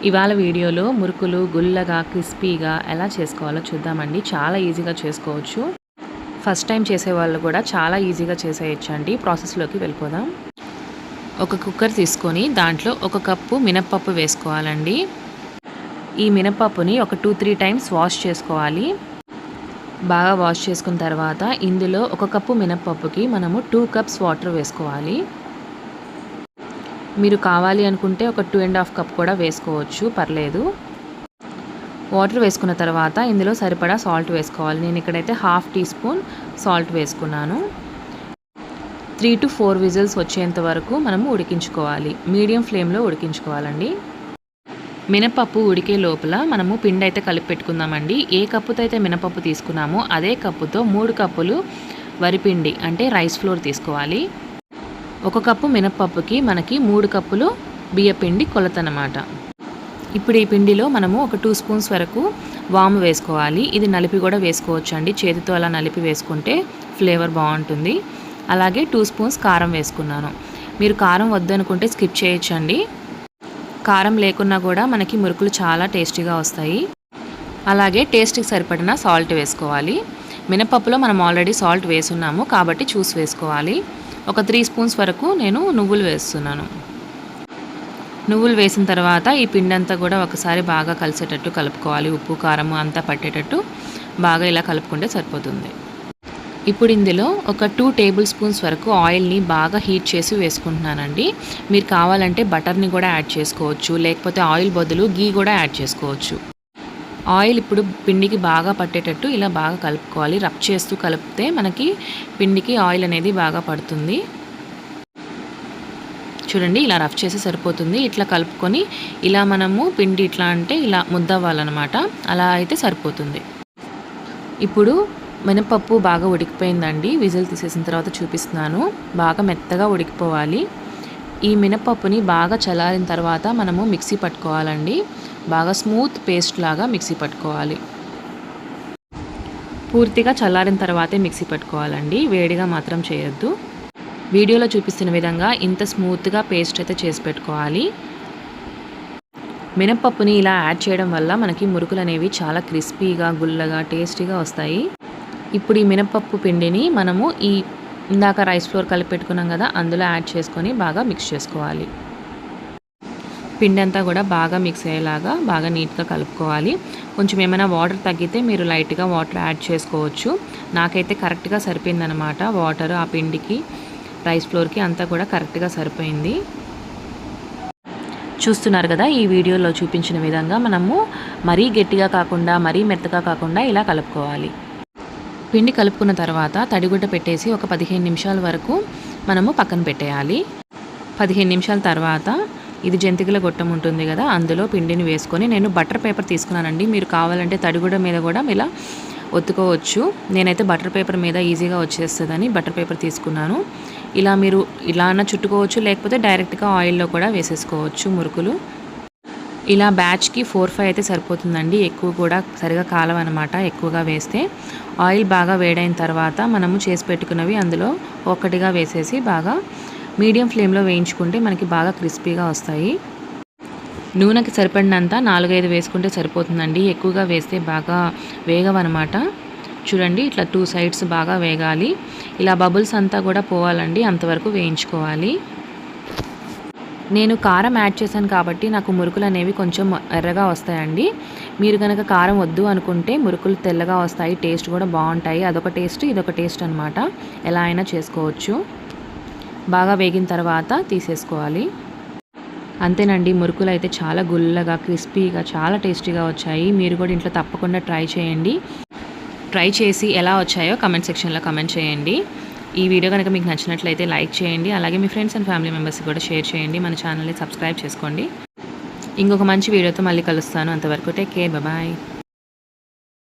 ఇవాళ వీడియోలో మురుకులు గుల్లగా క్రిస్పీగా ఎలా చేసుకోవాలో చూద్దామండి. చాలా ఈజీగా చేసుకోవచ్చు. ఫస్ట్ టైం చేసేవాళ్ళు కూడా చాలా ఈజీగా చేసేయచ్చండి. ప్రాసెస్లోకి వెళ్ళిపోదాం. ఒక కుక్కర్ తీసుకొని దాంట్లో 1 కప్పు మినప్పప్పు వేసుకోవాలండి. ఈ మినప్పప్పుని ఒక 2-3 టైమ్స్ వాష్ చేసుకోవాలి. బాగా వాష్ చేసుకున్న తర్వాత ఇందులో 1 కప్పు మినప్పప్పుకి మనము 2 కప్స్ వాటర్ వేసుకోవాలి. మీరు కావాలి అనుకుంటే ఒక 2.5 కప్ కూడా వేసుకోవచ్చు, పర్లేదు. వాటర్ వేసుకున్న తర్వాత ఇందులో సరిపడా సాల్ట్ వేసుకోవాలి. నేను ఇక్కడైతే 1/2 టీ స్పూన్ సాల్ట్ వేసుకున్నాను. 3 to 4 విజిల్స్ వచ్చేంత వరకు మనము ఉడికించుకోవాలి. మీడియం ఫ్లేమ్లో ఉడికించుకోవాలండి. మినపప్పు ఉడికే లోపల మనము పిండి అయితే కలిపి పెట్టుకుందామండి. ఏ కప్పుతో అయితే మినపప్పు తీసుకున్నామో అదే కప్పుతో 3 కప్పులు వరిపిండి అంటే రైస్ ఫ్లోర్ తీసుకోవాలి. 1 కప్పు మినప్పప్పుకి మనకి 3 కప్పులు బియ్యపిండి కొలతనమాట. ఇప్పుడు ఈ పిండిలో మనము ఒక 2 స్పూన్స్ వరకు వాము వేసుకోవాలి. ఇది నలిపి కూడా వేసుకోవచ్చు అండి. చేతితో అలా నలిపి వేసుకుంటే ఫ్లేవర్ బాగుంటుంది. అలాగే 2 స్పూన్స్ కారం వేసుకున్నాను. మీరు కారం వద్దనుకుంటే స్కిప్ చేయొచ్చండి. కారం లేకున్నా కూడా మనకి మురుకులు చాలా టేస్టీగా వస్తాయి. అలాగే టేస్ట్కి సరిపడిన సాల్ట్ వేసుకోవాలి. మినపప్పులో మనం ఆల్రెడీ సాల్ట్ వేసున్నాము కాబట్టి చూసి వేసుకోవాలి. ఒక 3 స్పూన్స్ వరకు నేను నువ్వులు వేస్తున్నాను. నువ్వులు వేసిన తర్వాత ఈ పిండి అంతా కూడా ఒకసారి బాగా కలిసేటట్టు కలుపుకోవాలి. ఉప్పు కారం అంతా పట్టేటట్టు బాగా ఇలా కలుపుకుంటే సరిపోతుంది. ఇప్పుడు ఇందులో ఒక 2 టేబుల్ స్పూన్స్ వరకు ఆయిల్ని బాగా హీట్ చేసి వేసుకుంటున్నానండి. మీరు కావాలంటే బటర్ని కూడా యాడ్ చేసుకోవచ్చు, లేకపోతే ఆయిల్ బదులు గీ కూడా యాడ్ చేసుకోవచ్చు. ఆయిల్ ఇప్పుడు పిండికి బాగా పట్టేటట్టు ఇలా బాగా కలుపుకోవాలి. రబ్ చేస్తూ కలిపితే మనకి పిండికి ఆయిల్ అనేది బాగా పడుతుంది. చూడండి, ఇలా రఫ్ చేసి సరిపోతుంది. ఇట్లా కలుపుకొని ఇలా మనము పిండి ఇట్లా అంటే ఇలా ముద్దవ్వాలన్నమాట. అలా అయితే సరిపోతుంది. ఇప్పుడు మినపప్పు బాగా ఉడికిపోయిందండి. విజిల్ తీసేసిన తర్వాత చూపిస్తున్నాను. బాగా మెత్తగా ఉడికిపోవాలి. ఈ మినపప్పుని బాగా చల్లారిన తర్వాత మనము మిక్సీ పట్టుకోవాలండి. బాగా స్మూత్ పేస్ట్ లాగా మిక్సీ పట్టుకోవాలి. పూర్తిగా చల్లారిన తర్వాతే మిక్సీ పట్టుకోవాలండి. వేడిగా మాత్రం చేయొద్దు. వీడియోలో చూపిస్తున్న విధంగా ఇంత స్మూత్గా పేస్ట్ అయితే చేసి పెట్టుకోవాలి. మినపప్పుని ఇలా యాడ్ చేయడం వల్ల మనకి మురుకులు అనేవి చాలా క్రిస్పీగా గుల్లగా టేస్టీగా వస్తాయి. ఇప్పుడు ఈ మినపప్పు పిండిని మనము ఇందాక రైస్ ఫ్లోర్ కలిపి పెట్టుకున్నాం కదా, అందులో యాడ్ చేసుకొని బాగా మిక్స్ చేసుకోవాలి. పిండి అంతా కూడా బాగా మిక్స్ అయ్యేలాగా బాగా నీట్గా కలుపుకోవాలి. కొంచెం ఏమైనా వాటర్ తగ్గితే మీరు లైట్గా వాటర్ యాడ్ చేసుకోవచ్చు. నాకైతే కరెక్ట్గా సరిపోయిందనమాట. వాటర్ ఆ పిండికి రైస్ ఫ్లోర్కి అంతా కూడా కరెక్ట్గా సరిపోయింది. చూస్తున్నారు కదా, ఈ వీడియోలో చూపించిన విధంగా మనము మరీ గట్టిగా కాకుండా మరీ మెత్తగా కాకుండా ఇలా కలుపుకోవాలి. పిండి కలుపుకున్న తర్వాత తడిగుడ్డ పెట్టేసి ఒక 15 నిమిషాల వరకు మనము పక్కన పెట్టేయాలి. 15 నిమిషాల తర్వాత ఇది జంతికల గొట్టం ఉంటుంది కదా, అందులో పిండిని వేసుకొని నేను బటర్ పేపర్ తీసుకున్నానండి. మీరు కావాలంటే తడిగుడ్డ మీద కూడా ఇలా ఒత్తుకోవచ్చు. నేనైతే బటర్ పేపర్ మీద ఈజీగా వచ్చేస్తుందని బటర్ పేపర్ తీసుకున్నాను. ఇలా మీరు ఇలా అన్న చుట్టుకోవచ్చు, లేకపోతే డైరెక్ట్గా ఆయిల్లో కూడా వేసేసుకోవచ్చు మురుకులు. ఇలా బ్యాచ్కి 4-5 అయితే సరిపోతుందండి. ఎక్కువ కూడా సరిగా కాలవన్నమాట ఎక్కువగా వేస్తే. ఆయిల్ బాగా వేడైన తర్వాత మనము చేసి పెట్టుకున్నవి అందులో ఒక్కటిగా వేసేసి బాగా మీడియం ఫ్లేమ్లో వేయించుకుంటే మనకి బాగా క్రిస్పీగా వస్తాయి. నూనెకి సరిపడినంత 4-5 వేసుకుంటే సరిపోతుందండి. ఎక్కువగా వేస్తే బాగా వేగవన్నమాట. చూడండి, ఇట్లా 2 సైడ్స్ బాగా వేగాలి. ఇలా బబుల్స్ అంతా కూడా పోవాలండి, అంతవరకు వేయించుకోవాలి. నేను కారం యాడ్ చేశాను కాబట్టి నాకు మురుకులు అనేవి కొంచెం ఎర్రగా వస్తాయండి. మీరు కనుక కారం వద్దు అనుకుంటే మురుకులు తెల్లగా వస్తాయి, టేస్ట్ కూడా బాగుంటాయి. అదొక టేస్ట్, ఇదొక టేస్ట్ అనమాట. ఎలా అయినా చేసుకోవచ్చు. బాగా వేగిన తర్వాత తీసేసుకోవాలి. అంతేనండి, మురుకులు అయితే చాలా గుల్లగా క్రిస్పీగా చాలా టేస్టీగా వచ్చాయి. మీరు కూడా ఇంట్లో తప్పకుండా ట్రై చేయండి. ట్రై చేసి ఎలా వచ్చాయో కమెంట్ సెక్షన్లో కమెంట్ చేయండి. ఈ వీడియో కనుక మీకు నచ్చినట్లయితే లైక్ చేయండి. అలాగే మీ ఫ్రెండ్స్ అండ్ ఫ్యామిలీ మెంబర్స్కి కూడా షేర్ చేయండి. మన ఛానల్ని సబ్స్క్రైబ్ చేసుకోండి. ఇంకొక మంచి వీడియోతో మళ్ళీ కలుస్తాను. అంతవరకు టేక్ కేర్, బాయ్.